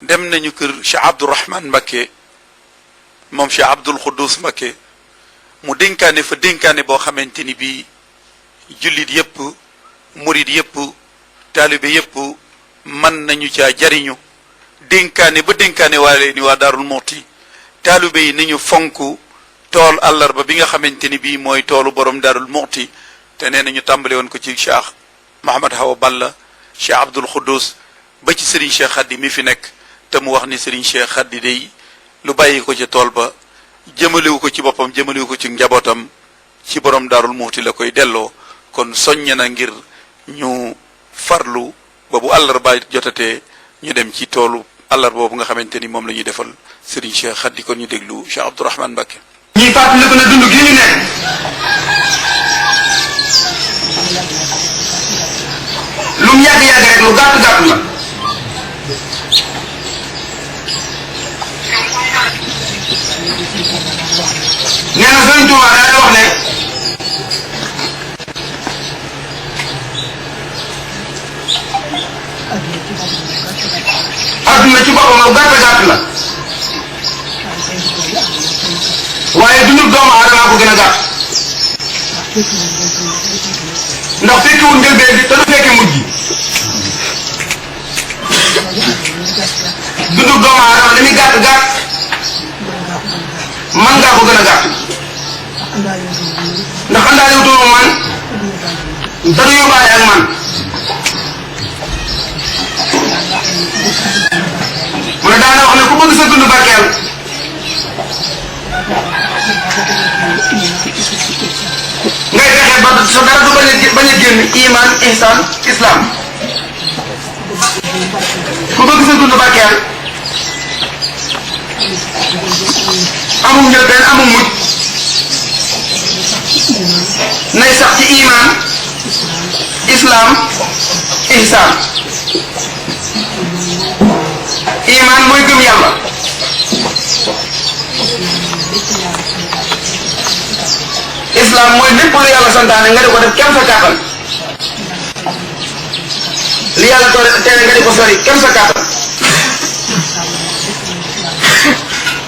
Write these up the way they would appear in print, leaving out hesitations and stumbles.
dem nañu kër Cheikh Abdourahman Mbacké moom Cheikh Abdoul Khoudous Mbacké mu dénkaane fa dénkaane boo xamante ni bii jullit yépp murid yépp taalibe yépp mën nañu caa jariñu dénkaane ba dénkaane waale ni waa Daarul Muxti taalibe yi ni ñu fonk tool àllarba bi nga xamante ni bii mooy toolu borom Daarul Muxti te nee nañu tàmbale woon ko ci Cheikh Mahamad Hawa Balla Cheikh Abdoul Khoudous ba ci Serigne Cheikh Khady mi fi nekk te mu wax ni Serigne Cheikh Khady day lu bàyyi ko ca tool ba jëmalewu ko ci boppam jëmalewu ko ci njabootam ci borom Daarul Muxti la koy delloo kon soññ na ngir ñu farlu ba bu àllarba jotatee ñu dem ci toolu àllarba boobu nga xamante ni moom la ñuy defal Serigne Cheikh Khady kon ñu déglu Cheikh Abdourahman Mbacké. ñuy fàttaliku ne dund gi ñu nekk lu mu yàgg-yàgg rek lu gàtt-gàtt la nee na Sëriñ Tuubaa daal di wax ne adduna ci boppam lu gàtt-gàtt la waaye dundu doomu aadama ko gën a gàtt ndax fekkiwul njëlbeen bi te du fekke mujj dundu doomu aadama li muy gàtt-gàtt man ngaa ko gën a gàtt ndax andaale wutuma man te du yóbbaale ak man mu ne daana wax ne ku bëgg sa dund barkeel ngay fexe ba sa dara du bañ a génn iman ihsan islam ku bëgg sa dund barkeel amul njëlbeen amul mujj nay sax ci iman islam ihsan iman mooy gëm yàlla islam mooy lépp lu yàlla santaane nga di ko def kem sa kàttan li yàlla tere nga di ko sori kem sa kàttan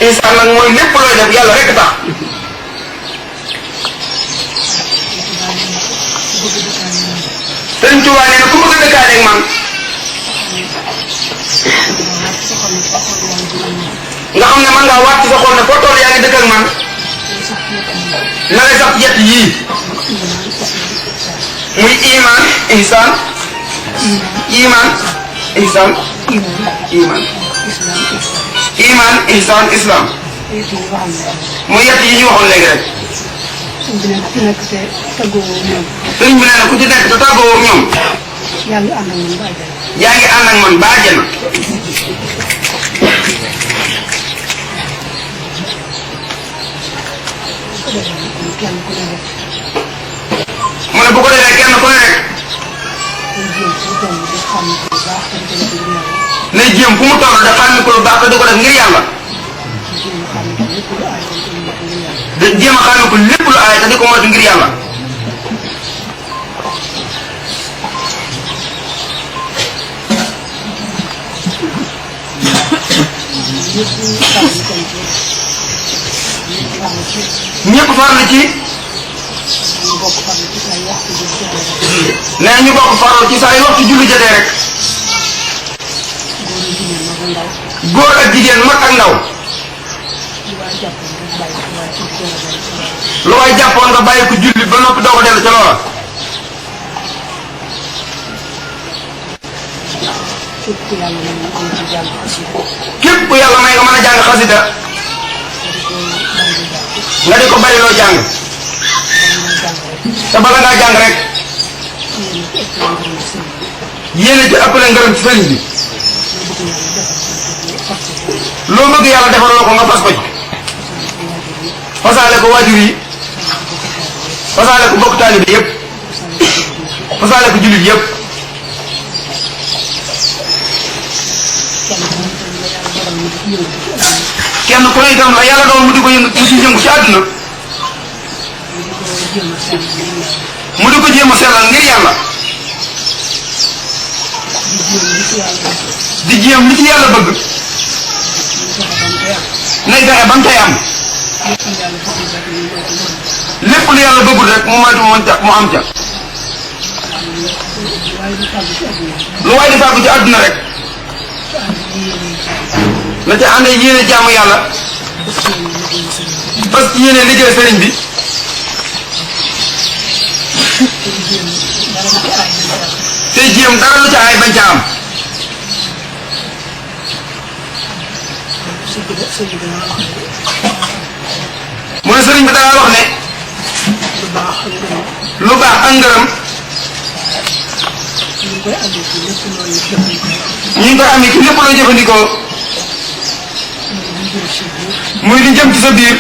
ihsan nag mooy lépp looy def yàlla rekk tax Sëriñ Tuubaa nee na ku bëgg a dëkkaale ak man nga xam ne man ngaa waat ci sa xol ne foo toll yaa ngi dëkk ak man na ngay sax yett yii muy iman ihsan iman ihsan iman iman ihsan islam muy yett yi ñu waxoon léegi rek sëriñ bi nee na ku ci nekk te tàggoo ak ñoom yaa ngi ànd ak man ba àjjana mu ne bu ko defee kenn ku ne rek ne jéem fu mu toll da xam ni ko lu baax te di ko def ngir yàlla da jéem a xam ni ko lépp lu aay te di ko moytu ngir yàlla ñëpp farlu ci nee ñu bokk farlu ci saa yu waxtu julli jotee rek góor ak jigéen mag ak ndaw lu waay jàppoon nga bàyyi ko julli ba noppi doo ko dellu ca loola képp ku yàlla may nga mën a jàng xasida nga di ko bari loo jàng te bala ngaa jàng rek yéene ci ëppale ngërëm ci sëriñ bi loo bëgg yàlla defaroo ko nga fas ko ci fasaale ko waajur yi fasaale ko bokk taalibe yëpp fasaale ko jullit yëpp kenn ku ne itam la yàlla doon mu di ko yëngu ci yëngu ci àdduna mu di ko jéem a sellal ngir yàlla di jéem li ci yàlla bëgg fexe ba mu cay am lépp lu yàlla bëggul rek mu moytu mu am ca lu waay di fàggu ci àdduna rek na ca ànd yéene jaamu yàlla parce que yéene liggéey sëriñ bi te jéem dara lu ca ay bañ ca am mu ne sëriñ bi dana wax ne lu baax ak ngërëm ñu ngi koy amee ci lépp looy jëfandikoo muy li jëm ci sa biir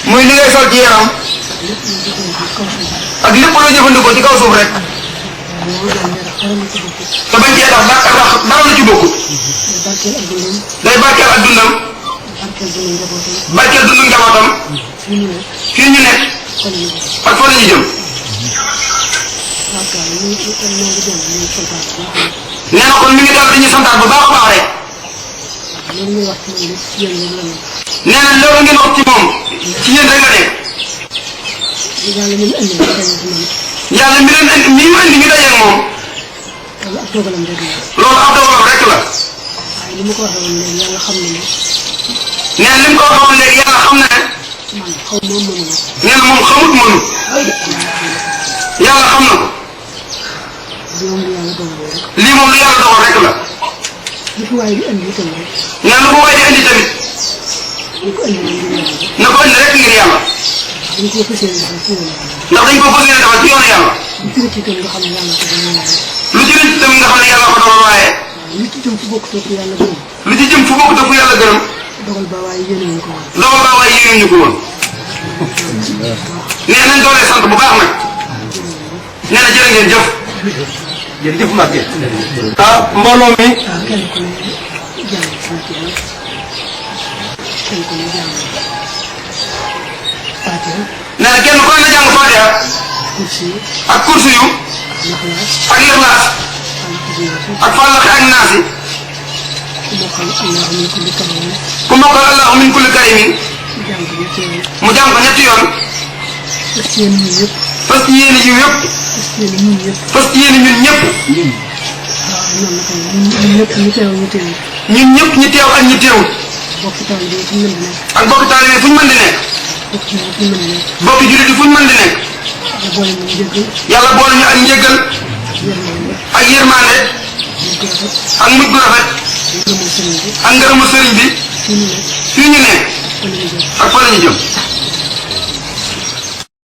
muy li ngay sol ci yaram ak lépp looy jëfandikoo ci kaw suuf rek te bañ cee tax dara lu ci bokkut day barkeel ak dundam barkeel dundu njabootam fii ñu nekk ak fa la ñu jëm nee na kon mi ngi daal dañuy santaat bu baax a baax rek nee na loolu ngeen wax ci moom ci yéen rek la nekk yàlla mi leen indi mi mu indi ñu dajeeg moom loolu ab dogalam rek la nee na li mu ko waxoon léegi yàlla xam na ne nee na moom xamut mënu yàlla xam na ko lii moom lu yàlla dogal rek la nee na lu ko waay di indi tamit na ko indi rek ngir yàlla ndax dañ ko fas yéene defal ci yoonu yàlla lu ci rëcc itam nga xam ne yàlla ko dogal waaye lu ci jëm fu bokkut ak fu yàlla gërëm dogal ba waaye yéene ñu ko woon nee nañ doolee sant bu baax nag nee na jërë ngeen jëf jërëjëf Mbacke mbooloo mi nee na kenn ku ne na jàng Fatiha ak kursi yu ak Ixlaas ak Falaq ak Naasi ku mokkal Allahu min kulli karimin mu jàng ko ñetti yoon fas yéene yiw yëpp fas yéene ñun ñëpp ñun ñëpp ñu teew ak ñu teewut ak bokki taalibe fu ñu mën di nekk bokki jullit yi fu ñu mën di nekk yàlla boole ñu ak njëggal ak yërmande ak mujj gu rafet ak ngërëmu sëriñ bi fii ñu nekk ak fa la ñu jëm